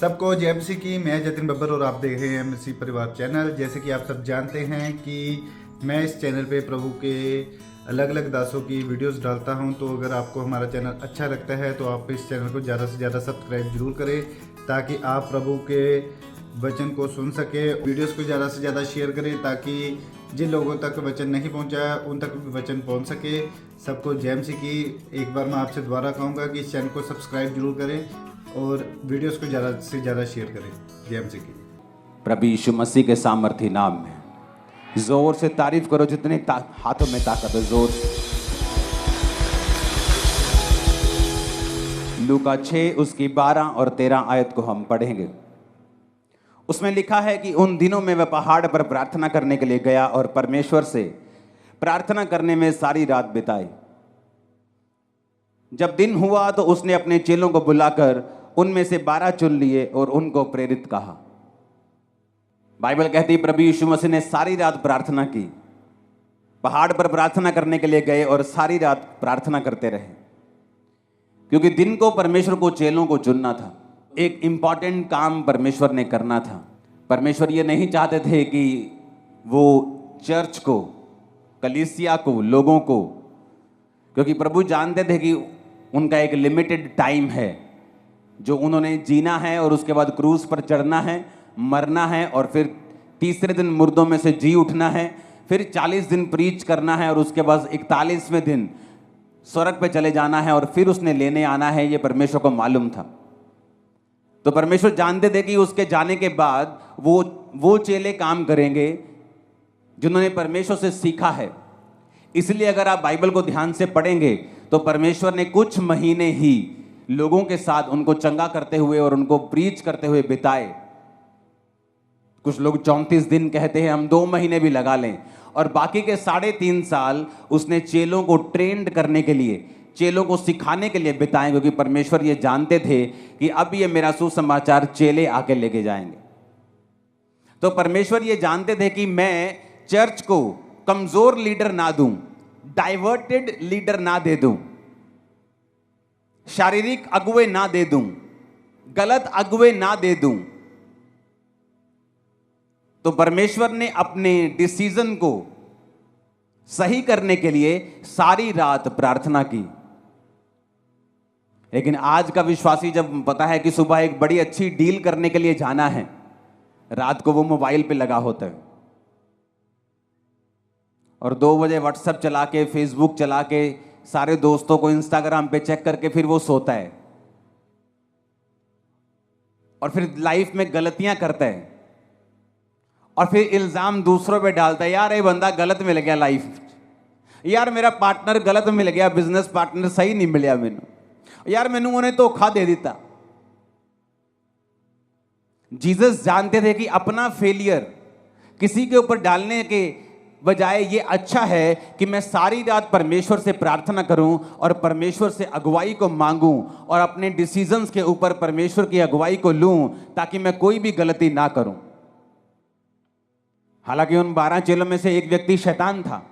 सबको जय मसीह की। मैं जतिन बब्बर और आप देख रहे हैं मसीह परिवार चैनल। जैसे कि आप सब जानते हैं कि मैं इस चैनल पे प्रभु के अलग अलग दासों की वीडियोस डालता हूं, तो अगर आपको हमारा चैनल अच्छा लगता है तो आप इस चैनल को ज़्यादा से ज़्यादा सब्सक्राइब जरूर करें, ताकि आप प्रभु के वचन को सुन सके। वीडियोस को ज़्यादा से ज़्यादा शेयर करें ताकि जिन लोगों तक वचन नहीं पहुंचा उन तक भी वचन पहुंच सके। सबको जय मसीह की। एक बार मैं आपसे दोबारा कहूँगा कि इस चैनल को सब्सक्राइब जरूर करें और वीडियोस को ज़्यादा से ज़्यादा शेयर करें। जय मसीह की। प्रभु यीशु मसीह के सामर्थी नाम में जोर से तारीफ करो, जितने हाथों में ताकत है जोर से। लूका 6 उसकी 12 और 13 आयत को हम पढ़ेंगे। उसमें लिखा है कि उन दिनों में वह पहाड़ पर प्रार्थना करने के लिए गया और परमेश्वर से प्रार्थना करने में सारी रात बिताई। जब दिन हुआ तो उसने अपने चेलों को बुलाकर उनमें से 12 चुन लिए और उनको प्रेरित कहा। बाइबल कहती है प्रभु यीशु मसीह ने सारी रात प्रार्थना की, पहाड़ पर प्रार्थना करने के लिए गए और सारी रात प्रार्थना करते रहे, क्योंकि दिन को परमेश्वर को चेलों को चुनना था। एक इंपॉर्टेंट काम परमेश्वर ने करना था। परमेश्वर ये नहीं चाहते थे कि वो चर्च को, कलीसिया को, लोगों को, क्योंकि प्रभु जानते थे कि उनका एक लिमिटेड टाइम है जो उन्होंने जीना है और उसके बाद क्रूस पर चढ़ना है, मरना है और फिर तीसरे दिन मुर्दों में से जी उठना है, फिर 40 दिन प्रीच करना है और उसके बाद 41वें दिन स्वर्ग पे चले जाना है और फिर उसने लेने आना है। ये परमेश्वर को मालूम था। तो परमेश्वर जानते थे कि उसके जाने के बाद वो चेले काम करेंगे जिन्होंने परमेश्वर से सीखा है। इसलिए अगर आप बाइबल को ध्यान से पढ़ेंगे तो परमेश्वर ने कुछ महीने ही लोगों के साथ उनको चंगा करते हुए और उनको प्रीच करते हुए बिताए। कुछ लोग 34 दिन कहते हैं, हम 2 महीने भी लगा लें। और बाकी के 3.5 साल उसने चेलों को ट्रेंड करने के लिए, चेलों को सिखाने के लिए बिताए, क्योंकि परमेश्वर ये जानते थे कि अब ये मेरा सुसमाचार चेले आके लेके जाएंगे। तो परमेश्वर ये जानते थे कि मैं चर्च को कमजोर लीडर ना दूं, डाइवर्टेड लीडर ना दे दूं, शारीरिक अगुवे ना दे दूं, गलत अगुवे ना दे दूं। तो परमेश्वर ने अपने डिसीजन को सही करने के लिए सारी रात प्रार्थना की। लेकिन आज का विश्वासी जब पता है कि सुबह एक बड़ी अच्छी डील करने के लिए जाना है, रात को वो मोबाइल पे लगा होता है और 2 बजे व्हाट्सएप चला के, फेसबुक चला के, सारे दोस्तों को इंस्टाग्राम पे चेक करके फिर वो सोता है और फिर लाइफ में गलतियां करता है और फिर इल्जाम दूसरों पे डालता है। यार ये बंदा गलत मिल गया लाइफ, यार मेरा पार्टनर गलत मिल गया, बिजनेस पार्टनर सही नहीं मिलिया मैनू, यार मैनू उन्हें धोखा दे दिता। जीसस जानते थे कि अपना फेलियर किसी के ऊपर डालने के बजाय ये अच्छा है कि मैं सारी रात परमेश्वर से प्रार्थना करूं और परमेश्वर से अगुवाई को मांगूं और अपने डिसीजंस के ऊपर परमेश्वर की अगुवाई को लूं, ताकि मैं कोई भी गलती ना करूं। हालांकि उन 12 चेलों में से एक व्यक्ति शैतान था,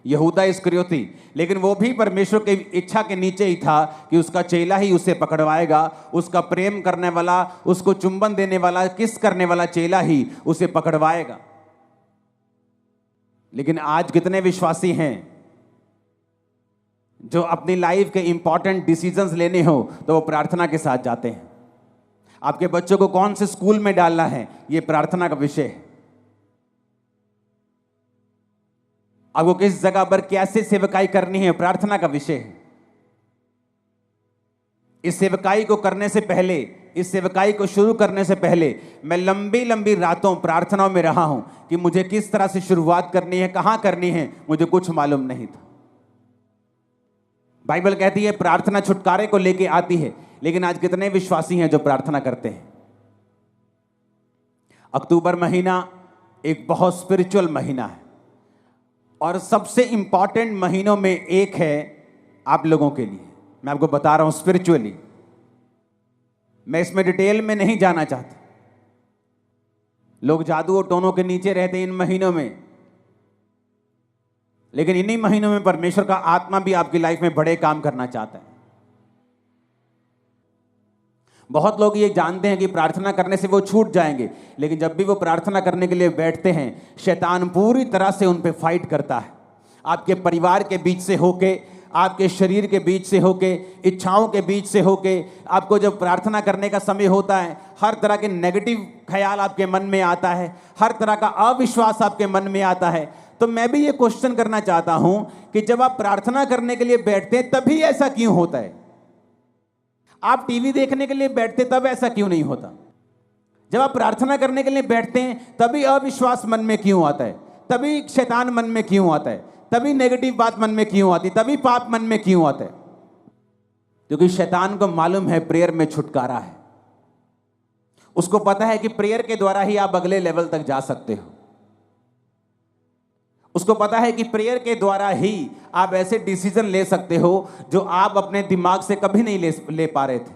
यहूदा इस्करियोती, लेकिन वो भी परमेश्वर की इच्छा के नीचे ही था कि उसका चेला ही उसे पकड़वाएगा। उसका प्रेम करने वाला, उसको चुंबन देने वाला, किस करने वाला चेला ही उसे पकड़वाएगा। लेकिन आज कितने विश्वासी हैं जो अपनी लाइफ के इंपॉर्टेंट डिसीजंस लेने हो तो वो प्रार्थना के साथ जाते हैं। आपके बच्चों को कौन से स्कूल में डालना है, ये प्रार्थना का विषय है। आपको किस जगह पर कैसे सेवकाई करनी है, प्रार्थना का विषय है। इस सेवकाई को करने से पहले, इस सेवकाई को शुरू करने से पहले मैं लंबी लंबी रातों प्रार्थनाओं में रहा हूं कि मुझे किस तरह से शुरुआत करनी है, कहां करनी है, मुझे कुछ मालूम नहीं था। बाइबल कहती है प्रार्थना छुटकारे को लेके आती है, लेकिन आज कितने विश्वासी हैं जो प्रार्थना करते हैं। अक्टूबर महीना एक बहुत स्पिरिचुअल महीना है और सबसे इंपॉर्टेंट महीनों में एक है आप लोगों के लिए। मैं आपको बता रहा हूं स्पिरिचुअली, मैं इसमें डिटेल में नहीं जाना चाहता। लोग जादू और टोनों के नीचे रहते हैं इन महीनों में, लेकिन इन्हीं महीनों में परमेश्वर का आत्मा भी आपकी लाइफ में बड़े काम करना चाहता है। बहुत लोग ये जानते हैं कि प्रार्थना करने से वो छूट जाएंगे, लेकिन जब भी वो प्रार्थना करने के लिए बैठते हैं, शैतान पूरी तरह से उन पे फाइट करता है। आपके परिवार के बीच से होके, आपके शरीर के बीच से होके, इच्छाओं के बीच से होके, आपको जब प्रार्थना करने का समय होता है, हर तरह के नेगेटिव ख्याल आपके मन में आता है, हर तरह का अविश्वास आपके मन में आता है। तो मैं भी ये क्वेश्चन करना चाहता हूं कि जब आप प्रार्थना करने के लिए बैठते हैं तभी ऐसा क्यों होता है? आप टीवी देखने के लिए बैठते तब ऐसा क्यों नहीं होता? जब आप प्रार्थना करने के लिए बैठते हैं तभी अविश्वास मन में क्यों आता है? तभी शैतान मन में क्यों आता है? तभी नेगेटिव बात मन में क्यों आती? तभी पाप मन में क्यों आता है? क्योंकि शैतान को मालूम है प्रेयर में छुटकारा है। उसको पता है कि प्रेयर के द्वारा ही आप अगले लेवल तक जा सकते हो। उसको पता है कि प्रेयर के द्वारा ही आप ऐसे डिसीजन ले सकते हो जो आप अपने दिमाग से कभी नहीं ले पा रहे थे।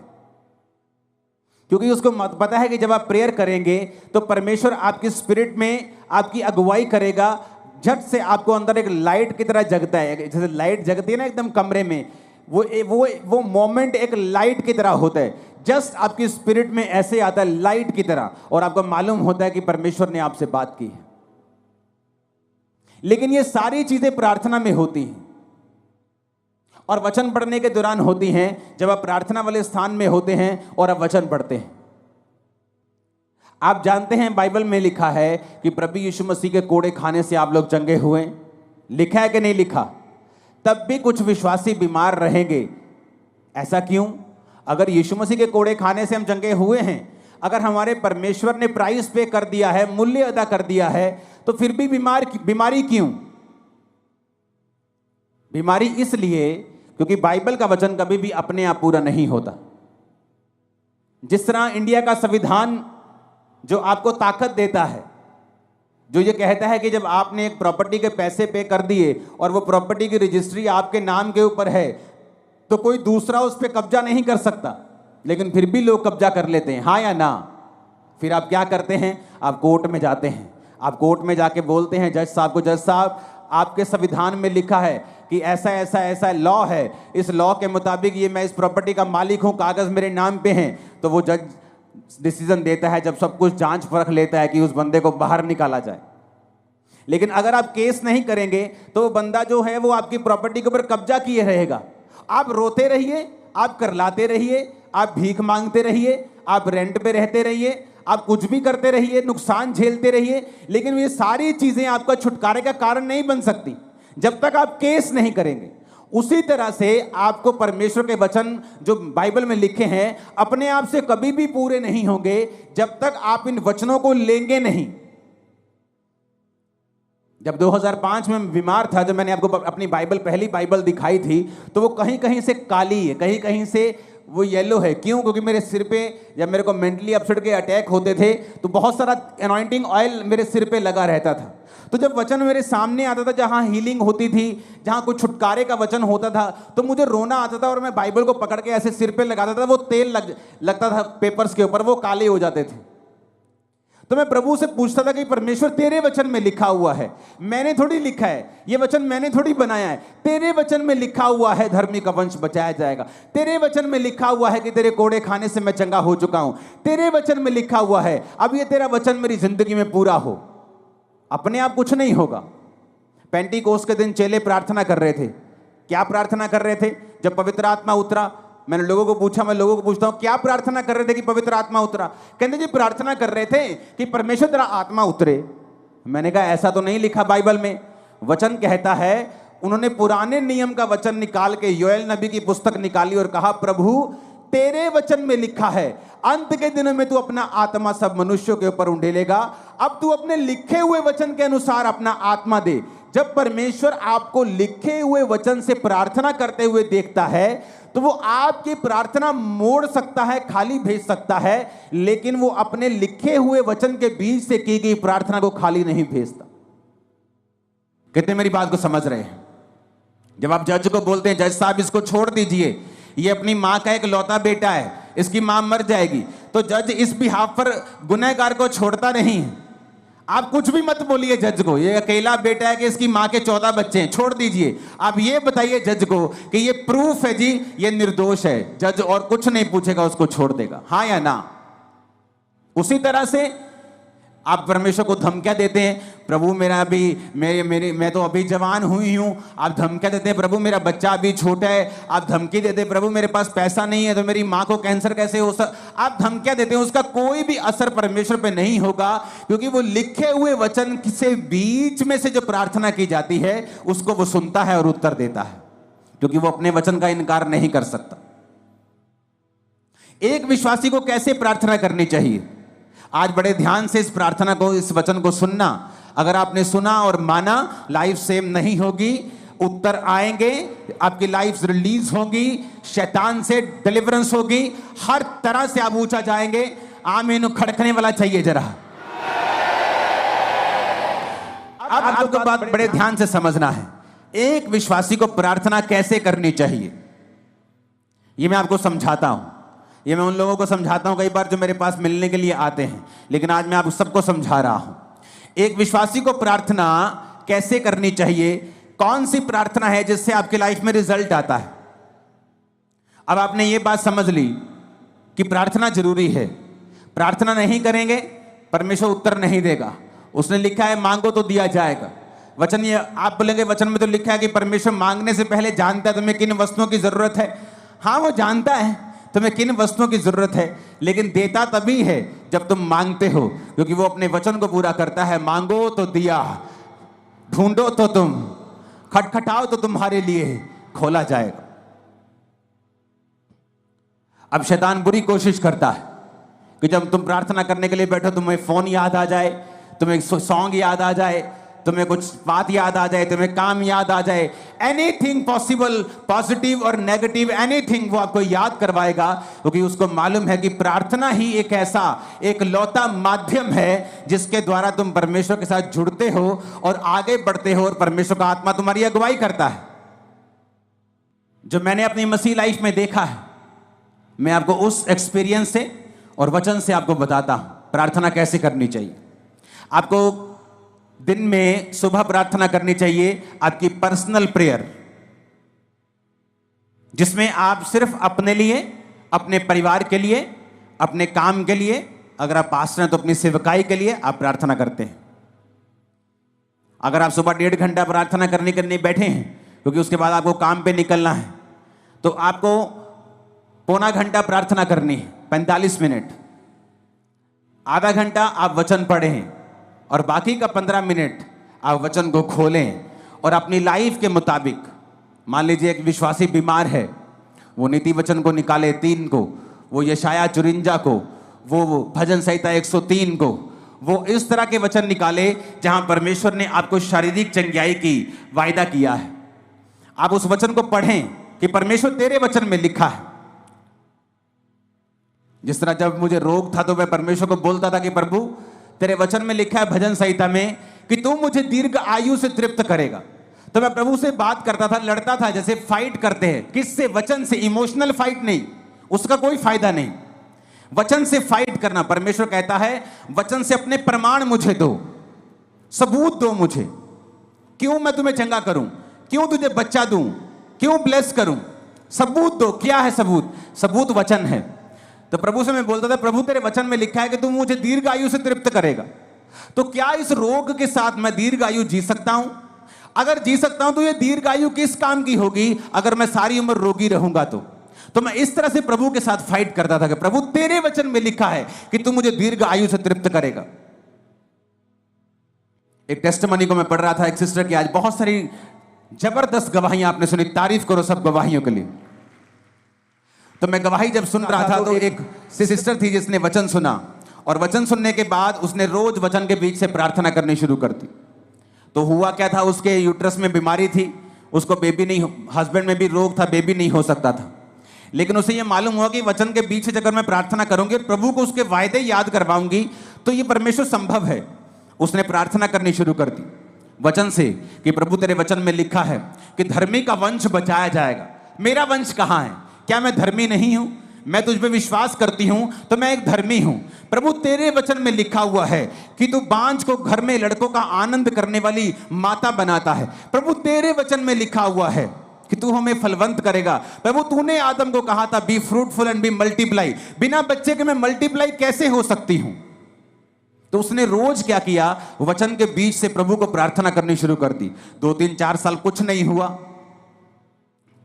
क्योंकि उसको पता है कि जब आप प्रेयर करेंगे तो परमेश्वर आपकी स्पिरिट में आपकी अगुवाई करेगा। झट से आपको अंदर एक लाइट की तरह जगता है, जैसे लाइट जगती है ना एकदम कमरे में, वो मोमेंट एक लाइट की तरह होता है। जस्ट आपकी स्पिरिट में ऐसे आता है लाइट की तरह, और आपको मालूम होता है कि परमेश्वर ने आपसे बात की है। लेकिन ये सारी चीजें प्रार्थना में होती हैं और वचन पढ़ने के दौरान होती हैं, जब आप प्रार्थना वाले स्थान में होते हैं और आप वचन पढ़ते हैं। आप जानते हैं बाइबल में लिखा है कि प्रभु यीशु मसीह के कोड़े खाने से आप लोग चंगे हुए। लिखा है कि नहीं लिखा? तब भी कुछ विश्वासी बीमार रहेंगे। ऐसा क्यों? अगर यीशु मसीह के कोड़े खाने से हम चंगे हुए हैं, अगर हमारे परमेश्वर ने प्राइस पे कर दिया है, मूल्य अदा कर दिया है, तो फिर भी बीमारी क्यों? बीमारी इसलिए क्योंकि बाइबल का वचन कभी भी अपने आप पूरा नहीं होता। जिस तरह इंडिया का संविधान जो आपको ताकत देता है, जो ये कहता है कि जब आपने एक प्रॉपर्टी के पैसे पे कर दिए और वो प्रॉपर्टी की रजिस्ट्री आपके नाम के ऊपर है, तो कोई दूसरा उस पर कब्जा नहीं कर सकता, लेकिन फिर भी लोग कब्जा कर लेते हैं, हाँ या ना? फिर आप क्या करते हैं? आप कोर्ट में जाते हैं। आप कोर्ट में जाके बोलते हैं जज साहब को, जज साहब आपके संविधान में लिखा है कि ऐसा ऐसा ऐसा लॉ है, इस लॉ के मुताबिक ये मैं इस प्रॉपर्टी का मालिक हूं, कागज मेरे नाम पे हैं। तो वो जज डिसीजन देता है, जब सब कुछ जांच परख लेता है, कि उस बंदे को बाहर निकाला जाए। लेकिन अगर आप केस नहीं करेंगे तो वो बंदा जो है वो आपकी प्रॉपर्टी के ऊपर कब्जा किए रहेगा। आप रोते रहिए, आप करलाते रहिए, आप भीख मांगते रहिए, आप रेंट पे रहते रहिए, आप कुछ भी करते रहिए, नुकसान झेलते रहिए, लेकिन ये सारी चीजें आपका छुटकारे का कारण नहीं बन सकती जब तक आप केस नहीं करेंगे। उसी तरह से आपको परमेश्वर के वचन जो बाइबल में लिखे हैं अपने आप से कभी भी पूरे नहीं होंगे जब तक आप इन वचनों को लेंगे नहीं। जब 2005 में बीमार था, जब मैंने आपको अपनी पहली बाइबल दिखाई थी, तो वो कहीं कहीं से काली है, कहीं कहीं से वो येलो है। क्यों? क्योंकि मेरे सिर पे जब मेरे को मेंटली अपसेट के अटैक होते थे तो बहुत सारा एनॉइंटिंग ऑयल मेरे सिर पे लगा रहता था। तो जब वचन मेरे सामने आता था, जहां हीलिंग होती थी, जहां कुछ छुटकारे का वचन होता था, तो मुझे रोना आता था और मैं बाइबल को पकड़ के ऐसे सिर पे लगाता था। वो तेल लगता था पेपर्स के ऊपर, वो काले हो जाते थे। तो मैं प्रभु से पूछता था कि परमेश्वर तेरे वचन में लिखा हुआ है, मैंने थोड़ी लिखा है, ये वचन मैंने थोड़ी बनाया है। तेरे वचन में लिखा हुआ है धर्मी का वंश बचाया जाएगा। तेरे वचन में लिखा हुआ है कि तेरे कोड़े खाने से मैं चंगा हो चुका हूं। तेरे वचन में लिखा हुआ है, अब ये तेरा वचन मेरी जिंदगी में पूरा हो। अपने आप कुछ नहीं होगा। पेंटिकोस्ट के दिन चेले प्रार्थना कर रहे थे। क्या प्रार्थना कर रहे थे? जब पवित्र आत्मा उतरा, मैंने लोगों को पूछा, मैं लोगों को पूछता हूं क्या प्रार्थना कर रहे थे कि पवित्र आत्मा उतरा? कहते जी प्रार्थना कर रहे थे कि परमेश्वर तेरा आत्मा उतरे। मैंने कहा ऐसा तो नहीं लिखा बाइबल में। वचन कहता है, उन्होंने पुराने नियम का वचन निकाल के योएल नबी की पुस्तक निकाली और कहा प्रभु तेरे वचन में लिखा है अंत के दिनों में तू अपना आत्मा सब मनुष्यों के ऊपर उंडेलेगा। अब तू अपने लिखे हुए वचन के अनुसार अपना आत्मा दे। जब परमेश्वर आपको लिखे हुए वचन से प्रार्थना करते हुए देखता है तो वो आपकी प्रार्थना मोड़ सकता है, खाली भेज सकता है, लेकिन वो अपने लिखे हुए वचन के बीच से की गई प्रार्थना को खाली नहीं भेजता। कितने मेरी बात को समझ रहे हैं? जब आप जज को बोलते हैं जज साहब इसको छोड़ दीजिए, ये अपनी मां का एक लौता बेटा है, इसकी मां मर जाएगी, तो जज इस बिहाफ पर गुनहगार को छोड़ता नहीं है। आप कुछ भी मत बोलिए जज को, ये अकेला बेटा है कि इसकी मां के 14 बच्चे हैं, छोड़ दीजिए। आप ये बताइए जज को कि ये प्रूफ है जी, ये निर्दोष है। जज और कुछ नहीं पूछेगा, उसको छोड़ देगा, हाँ या ना। उसी तरह से आप परमेश्वर को धमकियां देते हैं, प्रभु मेरा अभी मैं तो अभी जवान हुई हूं। आप धमकियां देते हैं, प्रभु मेरा बच्चा अभी छोटा है। आप धमकी देते हैं, प्रभु मेरे पास पैसा नहीं है तो मेरी मां को कैंसर कैसे हो सकता। आप धमकियां देते हैं, उसका कोई भी असर परमेश्वर पे नहीं होगा, क्योंकि वो लिखे हुए वचन से बीच में से जो प्रार्थना की जाती है उसको वो सुनता है और उत्तर देता है, क्योंकि वो अपने वचन का इनकार नहीं कर सकता। एक विश्वासी को कैसे प्रार्थना करनी चाहिए, आज बड़े ध्यान से इस प्रार्थना को, इस वचन को सुनना। अगर आपने सुना और माना, लाइफ सेम नहीं होगी, उत्तर आएंगे, आपकी लाइफ रिलीज होगी, शैतान से डिलीवरेंस होगी, हर तरह से आप ऊंचा जाएंगे। आमीन खड़कने वाला चाहिए जरा। अब आपको बात बड़े ध्यान से समझना है, एक विश्वासी को प्रार्थना कैसे करनी चाहिए ये मैं आपको समझाता हूं। ये मैं उन लोगों को समझाता हूं कई बार जो मेरे पास मिलने के लिए आते हैं, लेकिन आज मैं आप सबको समझा रहा हूं। एक विश्वासी को प्रार्थना कैसे करनी चाहिए, कौन सी प्रार्थना है जिससे आपकी लाइफ में रिजल्ट आता है। अब आपने ये बात समझ ली कि प्रार्थना जरूरी है, प्रार्थना नहीं करेंगे परमेश्वर उत्तर नहीं देगा। उसने लिखा है मांगो तो दिया जाएगा। वचन ये आप बोलेंगे, वचन में तो लिखा है कि परमेश्वर मांगने से पहले जानता है तुम्हें किन वस्तुओं की जरूरत है। हाँ, वो जानता है तुम्हें किन वस्तुओं की जरूरत है, लेकिन देता तभी है जब तुम मांगते हो, क्योंकि वो अपने वचन को पूरा करता है। मांगो तो दिया, ढूंढो तो तुम, खटखटाओ तो तुम्हारे लिए खोला जाएगा। अब शैतान बुरी कोशिश करता है कि जब तुम प्रार्थना करने के लिए बैठो, तुम्हें फोन याद आ जाए, तुम्हें सॉन्ग याद आ जाए, तुम्हें कुछ बात याद आ जाए, तुम्हें काम याद आ जाए, एनीथिंग पॉसिबल, पॉजिटिव और नेगेटिव एनीथिंग वो आपको याद करवाएगा, क्योंकि उसको मालूम है कि प्रार्थना ही एक ऐसा एक लौता माध्यम है जिसके द्वारा तुम परमेश्वर के साथ जुड़ते हो और आगे बढ़ते हो, और परमेश्वर का आत्मा तुम्हारी अगुवाई करता है। जो मैंने अपनी मसीह लाइफ में देखा है, मैं आपको उस एक्सपीरियंस से और वचन से आपको बताता हूं प्रार्थना कैसे करनी चाहिए। आपको दिन में सुबह प्रार्थना करनी चाहिए, आपकी पर्सनल प्रेयर, जिसमें आप सिर्फ अपने लिए, अपने परिवार के लिए, अपने काम के लिए, अगर आप पास्टर हैं तो अपनी सेवकाई के लिए आप प्रार्थना करते हैं। अगर आप सुबह 1.5 घंटा प्रार्थना करने के लिए बैठे हैं, क्योंकि उसके बाद आपको काम पे निकलना है, तो आपको पौना घंटा प्रार्थना करनी है, 45 मिनट। आधा घंटा आप वचन पढ़ें और बाकी का 15 मिनट आप वचन को खोलें और अपनी लाइफ के मुताबिक, मान लीजिए एक विश्वासी बीमार है, वो नीति वचन को निकाले 3 को, वो यशाया 54 को, वो भजन संहिता 103 को, वो इस तरह के वचन निकाले जहां परमेश्वर ने आपको शारीरिक चंगाई की वायदा किया है। आप उस वचन को पढ़ें कि परमेश्वर तेरे वचन में लिखा है। जिस तरह जब मुझे रोग था तो मैं परमेश्वर को बोलता था कि प्रभु तेरे वचन में लिखा है भजन संहिता में कि तू मुझे दीर्घ आयु से तृप्त करेगा, तो मैं प्रभु से बात करता था, लड़ता था, जैसे फाइट करते हैं। किससे? वचन से। इमोशनल फाइट नहीं, उसका कोई फायदा नहीं। वचन से फाइट करना। परमेश्वर कहता है वचन से अपने प्रमाण मुझे दो, सबूत दो मुझे, क्यों मैं तुम्हें चंगा करूं, क्यों तुझे बच्चा दूं, क्यों ब्लेस करूं, सबूत दो। क्या है सबूत? सबूत वचन है। तो प्रभु से मैं बोलता था प्रभु तेरे वचन में लिखा है कि तू मुझे दीर्घ आयु से तृप्त करेगा, तो क्या इस रोग के साथ मैं दीर्घ आयु जी सकता हूं? अगर जी सकता हूं तो ये दीर्घ आयु किस काम की होगी अगर मैं सारी उम्र रोगी रहूंगा? तो मैं इस तरह से प्रभु के साथ फाइट करता था कि प्रभु तेरे वचन में लिखा है कि तू मुझे दीर्घ आयु से तृप्त करेगा। एक टेस्टिमनी को मैं पढ़ रहा था, एक सिस्टर की, आज बहुत सारी जबरदस्त गवाहियां आपने सुनी, तारीफ करो सब गवाहियों के लिए। तो मैं गवाही जब सुन रहा था तो एक सिस्टर थी जिसने वचन सुना, और वचन सुनने के बाद उसने रोज वचन के बीच से प्रार्थना करनी शुरू कर दी। तो हुआ क्या था, उसके यूट्रस में बीमारी थी, उसको बेबी नहीं, हस्बैंड में भी रोग था, बेबी नहीं हो सकता था। लेकिन उसे यह मालूम हुआ कि वचन के बीच से अगर मैं प्रार्थना करूंगी और प्रभु को उसके वायदे याद करवाऊंगी तो ये परमेश्वर संभव है। उसने प्रार्थना करनी शुरू कर दी वचन से कि प्रभु तेरे वचन में लिखा है कि धर्मी का वंश बचाया जाएगा। मेरा वंश कहां है? क्या मैं धर्मी नहीं हूं? मैं तुझ पे विश्वास करती हूं तो मैं एक धर्मी हूं। प्रभु तेरे वचन में लिखा हुआ है कि तू बांझ को घर में लड़कों का आनंद करने वाली माता बनाता है। प्रभु तेरे वचन में लिखा हुआ है कि तू हमें फलवंत करेगा। प्रभु तूने आदम को कहा था be fruitful and be multiply. बिना बच्चे के मैं मल्टीप्लाई कैसे हो सकती हूं? तो उसने रोज क्या किया, वचन के बीच से प्रभु को प्रार्थना करनी शुरू कर दी। 2-3-4 साल कुछ नहीं हुआ,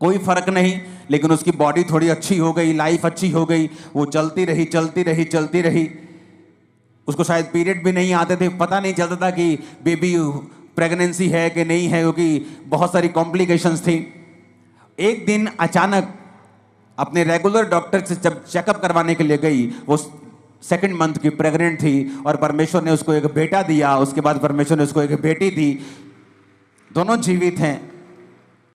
कोई फर्क नहीं, लेकिन उसकी बॉडी थोड़ी अच्छी हो गई, लाइफ अच्छी हो गई, वो चलती रही चलती रही चलती रही। उसको शायद पीरियड भी नहीं आते थे, पता नहीं चलता था कि बेबी प्रेगनेंसी है कि नहीं है, क्योंकि बहुत सारी कॉम्प्लिकेशंस थी। एक दिन अचानक अपने रेगुलर डॉक्टर से जब चेकअप करवाने के लिए गई, वो 2nd मंथ की प्रेग्नेंट थी और परमेश्वर ने उसको एक बेटा दिया। उसके बाद परमेश्वर ने उसको एक बेटी दी। दोनों जीवित हैं।